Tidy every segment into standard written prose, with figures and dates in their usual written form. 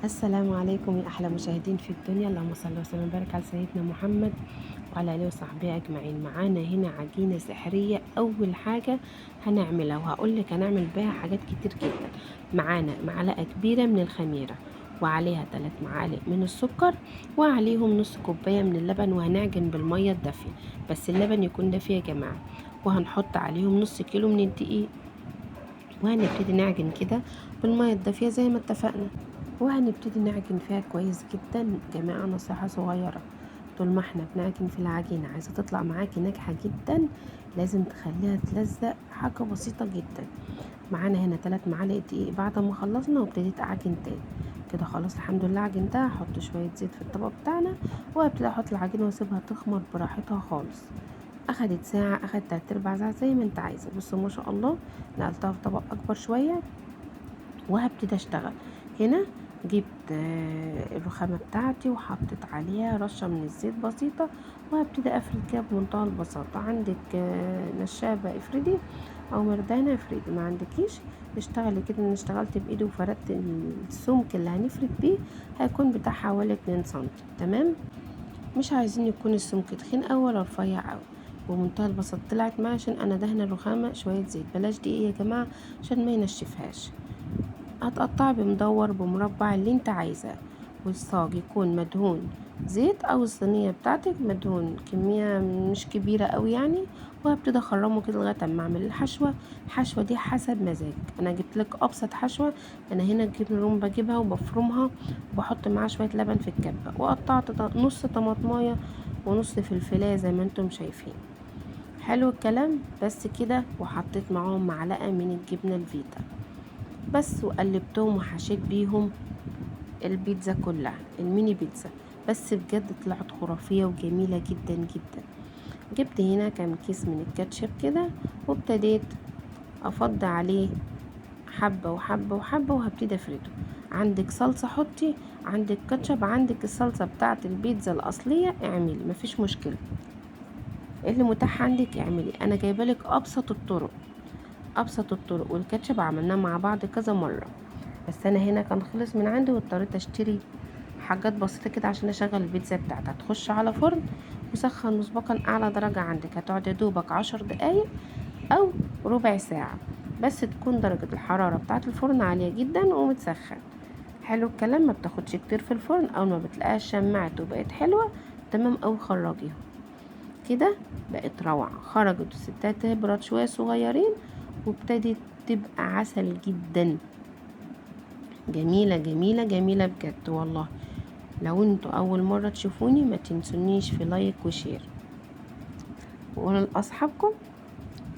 السلام عليكم يا احلى مشاهدين في الدنيا. اللهم صل وسلم وبارك على سيدنا محمد وعلى اله وصحبه اجمعين. معانا هنا عجينه سحريه. اول حاجه هنعملها وهقول لك هنعمل بيها حاجات كتير جدا. معانا معلقه كبيره من الخميره وعليها 3 معالق من السكر وعليهم نص كوبايه من اللبن، وهنعجن بالميه الدافيه، بس اللبن يكون دافي يا جماعه. وهنحط عليهم نص كيلو من الدقيق، وهنبتدي نعجن كده بالميه الدافيه زي ما اتفقنا. وهنبتدي نعجن فيها كويس جدا. جماعة نصيحة صغيرة: طول ما احنا بنعجن في العجينة عايزة تطلع معاكي ناجحة جدا، لازم تخليها تلزق حاجة بسيطة جدا. معانا هنا 3 معالق دقيق بعد ما خلصنا، وابتديت اعجن تاني. كده خلاص الحمد لله عجنتها. هحط شوية زيت في الطبق بتاعنا وابتدي احط العجينة واسيبها تخمر براحتها خالص. اخدت ساعة، اخدت 3/4 ساعة زي ما انت عايزة. بصوا ما شاء الله، نقلتها في طبق اكبر شوية وهبتدي اشتغل. هنا جبت الرخامة بتاعتي وحطيت عليها رشة من الزيت بسيطة، وهبتدي افرد كده بمنتهى البساطة. عندك نشابة افردي او مردانة افردي، ما عندكيش اشتغلي كده. انا اشتغلت بايدي وفردت السمك اللي هنفرد بيه، هيكون بتاع حوالي 2 سنتي. تمام، مش عايزين يكون السمك تخين اوي ولا رفيع اوي. بمنتهى البساطة طلعت معايا عشان انا دهنه الرخامة شوية زيت. بلاش دقيق يا جماعة عشان ما ينشفهاش. هتقطعي بمدور بمربع اللي انت عايزاه، والصاج يكون مدهون زيت، او الصينيه بتاعتك مدهون كميه مش كبيره قوي يعني. وهبتدي اخرمه كده لغايه اما اعمل الحشوه. الحشوه دي حسب مزاجك، انا جبت لك ابسط حشوه. انا هنا الجبنه الرومي بجيبها وبفرمها وبحط معاها شويه لبن في الكبه، وقطعت نص طماطمايه ونص فلفلايه زي ما انتم شايفين. حلو الكلام. بس كده، وحطيت معاهم معلقه من الجبنه الفيتا بس، وقلبتهم وحشيت بيهم البيتزا كلها، الميني بيتزا. بس بجد طلعت خرافية وجميلة جدا جدا. جبت هنا كام كيس من الكاتشب كده، وابتديت افضي عليه حبة وحبة وحبة، وهبتدي افرده. عندك صلصة حطي، عندك كاتشب، عندك الصلصة بتاعت البيتزا الأصلية اعملي، مفيش مشكلة. اللي متاح عندك اعملي. انا جايبالك ابسط الطرق، ابسط الطرق. والكاتشب عملناه مع بعض كذا مرة، بس انا هنا كان خلص من عندي واضطريت اشتري حاجات بسيطة كده عشان اشغل البيتزا بتاعتها. تخش على فرن وسخن مسبقا اعلى درجة عندك، هتقعد يا دوبك 10 دقايق او ربع ساعة، بس تكون درجة الحرارة بتاعة الفرن عالية جدا ومتسخن. حلو الكلام. ما بتاخدش كتير في الفرن. اول ما بتلاقيها شمعت وبقت حلوة تمام اوي، خرجيها كده. بقت روعة. خرجت الستات تبرد شوية صغيرين، وابتدت تبقى عسل جدا. جميلة جميلة جميلة بجد والله. لو انتوا اول مرة تشوفوني ما تنسونيش في لايك وشير، وقولوا لاصحابكم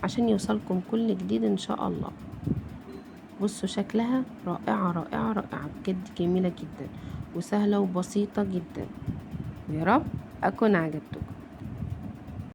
عشان يوصلكم كل جديد ان شاء الله. بصوا شكلها رائعة رائعة رائعة بجد، جميلة جدا وسهلة وبسيطة جدا. ويا رب اكون عجبتكم.